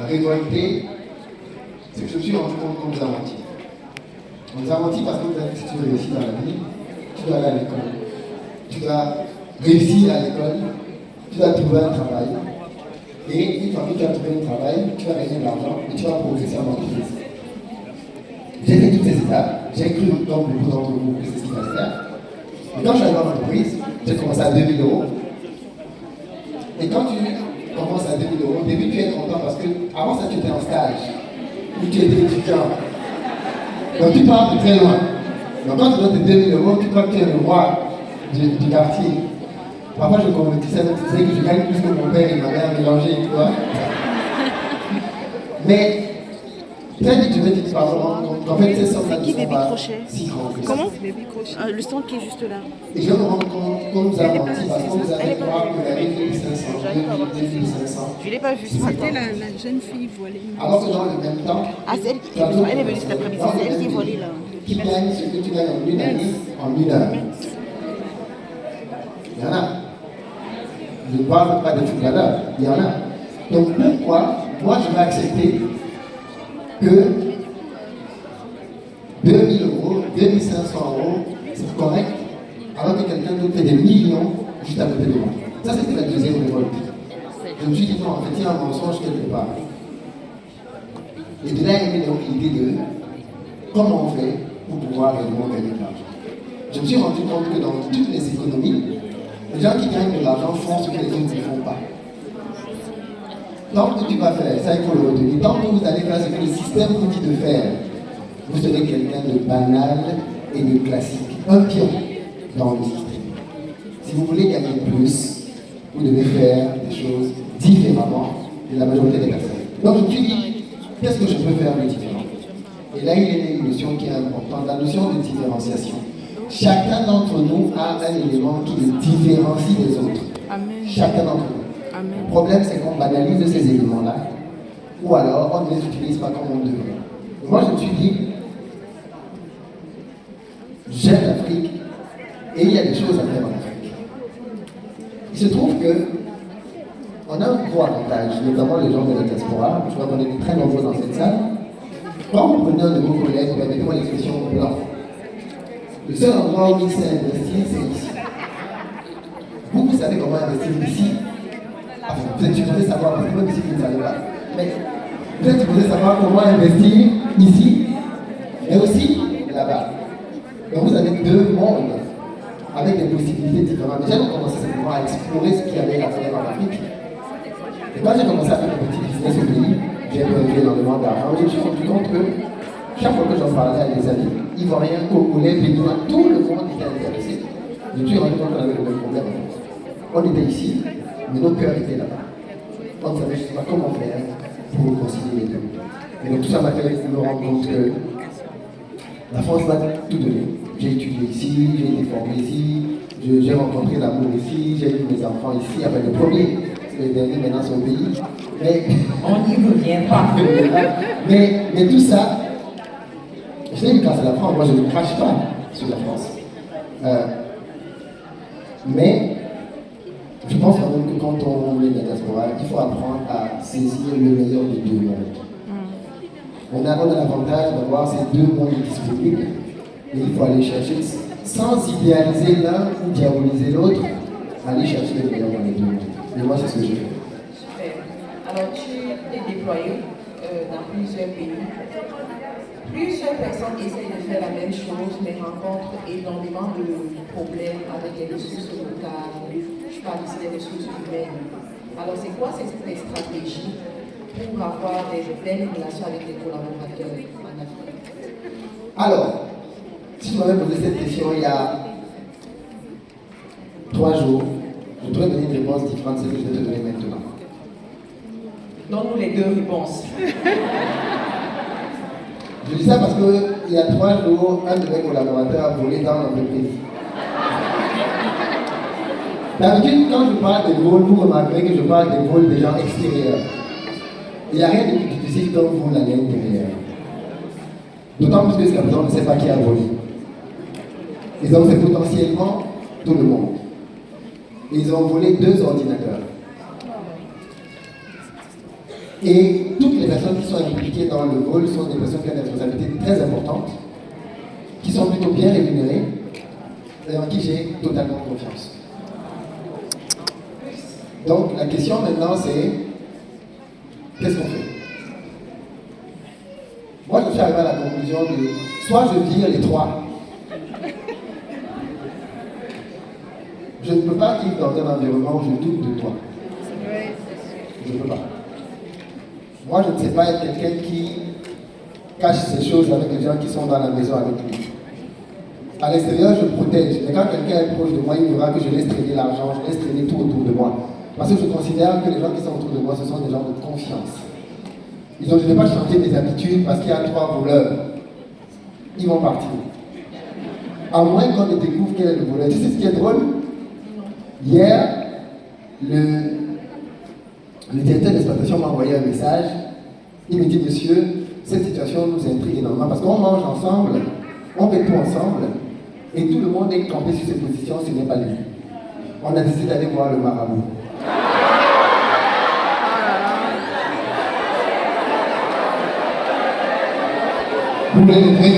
révolté, c'est que je me suis rendu compte qu'on nous a menti. On nous a menti parce qu'on nous a dit que si tu veux réussir dans la vie, tu dois aller à l'école. Tu dois réussir à l'école, tu dois trouver un travail. Et une fois que tu as trouvé un travail, tu vas gagner de l'argent et tu vas progresser en entreprise. J'ai fait toutes ces étapes, j'ai cru comme beaucoup d'entre vous que c'est ce qu'il fallait faire. Et quand je suis arrivé en entreprise, j'ai commencé à 2000 euros. Et quand tu commences à 2000 euros, au début tu es content parce que avant ça tu étais en stage, ou tu étais étudiant. Donc tu pars de très loin. Donc quand tu donnes tes 2000 euros, tu crois que tu es le roi du quartier. Parfois je compétissais avec tu sais que je gagne plus que mon père et ma mère mélangés, tu vois. Mais très vite je vais dire pardon, en fait ces sommes-là ne sont pas si grandes. Comment le stand qui est juste là. Et je me rends compte qu'on nous a menti parce qu'on nous a fait croire que la 1500, 2500. Je ne l'ai pas vue. C'était la jeune fille voilée. Alors que dans le même temps, Ah, elle est venue cet après-midi, c'est elle qui est volée là. Qui gagne ce que tu gagnes en une année, en une heure. Il y en a. Je ne parle pas de footballeurs, il y en a. Donc pourquoi moi je vais accepter que 2000 euros, 2500 euros, c'est correct, alors que quelqu'un d'autre fait des millions juste à côté de moi. Ça, c'était la deuxième révolte. Je me suis dit, non, en fait, il y a un mensonge quelque part. Et de là est venue donc l'idée de comment on fait pour pouvoir réellement gagner de l'argent. Je me suis rendu compte que dans toutes les économies, les gens qui gagnent de l'argent font ce que les autres ne font pas. Tant que tu vas faire, ça il faut le retenir, tant que vous allez faire ce que le système vous dit de faire, vous serez quelqu'un de banal et de classique, un pion dans le système. Si vous voulez gagner plus, vous devez faire des choses différemment de la majorité des personnes. Donc je me suis dit, qu'est-ce que je peux faire de différent? Et là, il est né une notion qui est importante, la notion de différenciation. Chacun d'entre nous a un élément qui le différencie des autres. Amen. Chacun d'entre nous. Amen. Le problème, c'est qu'on banalise ces éléments-là, ou alors on ne les utilise pas comme on devrait. Moi, je me suis dit, j'aime l'Afrique et il y a des choses à faire en Afrique. Il se trouve que on a un gros avantage, notamment les gens de la diaspora. Je crois qu'on est très nombreux dans cette salle. Quand vous prenez un de vos collègues, permettez-moi l'expression blanc. Le seul endroit où il sait investir, c'est ici. Vous savez comment investir ici. Enfin, peut-être que tu devrais savoir, parce que même si vous ne savez pas. Mais peut-être que vous devez savoir comment investir ici, mais aussi là-bas. Donc vous avez deux mondes avec des possibilités différentes. Déjà, on commençait simplement à explorer ce qu'il y avait à faire en Afrique. Et quand j'ai commencé à faire un petit business au pays, j'ai perdu énormément d'argent. Je me suis rendu compte que chaque fois que j'en parlais à des amis, Ivoiriens, Congolais, Béninois, tout le monde était intéressé. Je me suis rendu compte qu'on avait le même problème. On était ici, mais nos cœurs étaient là-bas. On ne savait juste pas comment faire pour concilier les deux. Et donc tout ça m'a fait me rendre compte que la France va tout donner. J'ai étudié ici, j'ai été formé ici, j'ai rencontré l'amour ici, j'ai eu mes enfants ici, enfin le premier, c'est le dernier maintenant sur le pays. Mais on n'y revient pas. mais tout ça, je sais que grâce à la France, moi je ne crache pas sur la France. Mais je pense quand même que quand on est de la diaspora, il faut apprendre à saisir le meilleur des deux mondes. On a l'avantage d'avoir ces deux mondes disponibles et il faut aller chercher, sans idéaliser l'un ou diaboliser l'autre, aller chercher le meilleur dans les deux mondes. Et moi, c'est ce que j'ai fait. Super. Alors, tu es déployé dans plusieurs pays. Plusieurs personnes essayent de faire la même chose, mais rencontrent énormément de problèmes avec les ressources locales. Je parle ici des ressources humaines. Alors, c'est quoi ces stratégies pour avoir des belles relations avec les collaborateurs en Afrique? Alors, si tu m'avais posé cette question il y a 3 jours, je pourrais donner une réponse différente de celle que je vais te donner maintenant. Donne-nous les deux réponses. Je dis ça parce qu'il y a 3 jours, un de mes collaborateurs a volé dans l'entreprise. D'habitude, quand je parle de vol, vous remarquerez que je parle des vols des gens extérieurs. Il n'y a rien de plus difficile qu'un vol à l'intérieur. D'autant plus que jusqu'à présent, on ne sait pas qui a volé. Et donc, c'est potentiellement tout le monde. Ils ont volé 2 ordinateurs. Et toutes les personnes qui sont impliquées dans le vol sont des personnes qui ont des responsabilités très importantes, qui sont plutôt bien rémunérées et en qui j'ai totalement confiance. Donc la question maintenant c'est, qu'est-ce qu'on fait? Moi je suis arrivé à la conclusion de, soit je vire les trois. Je ne peux pas vivre dans un environnement où je doute de toi. Je ne peux pas. Moi, je ne sais pas être quelqu'un qui cache ces choses avec les gens qui sont dans la maison avec lui. À l'extérieur, je protège. Mais quand quelqu'un est proche de moi, il verra que je laisse traîner l'argent, je laisse traîner tout autour de moi. Parce que je considère que les gens qui sont autour de moi, ce sont des gens de confiance. Je ne vais pas changer mes habitudes parce qu'il y a 3 voleurs. Ils vont partir. À moins qu'on ne découvre quel est le voleur. Tu sais ce qui est drôle? Hier, le directeur d'exploitation m'a envoyé un message. Il me dit, monsieur, cette situation nous intrigue énormément parce qu'on mange ensemble, on fait tout ensemble, et tout le monde est campé sur ses positions, ce n'est pas lui. On a décidé d'aller voir le marabout. Vous voulez des vrais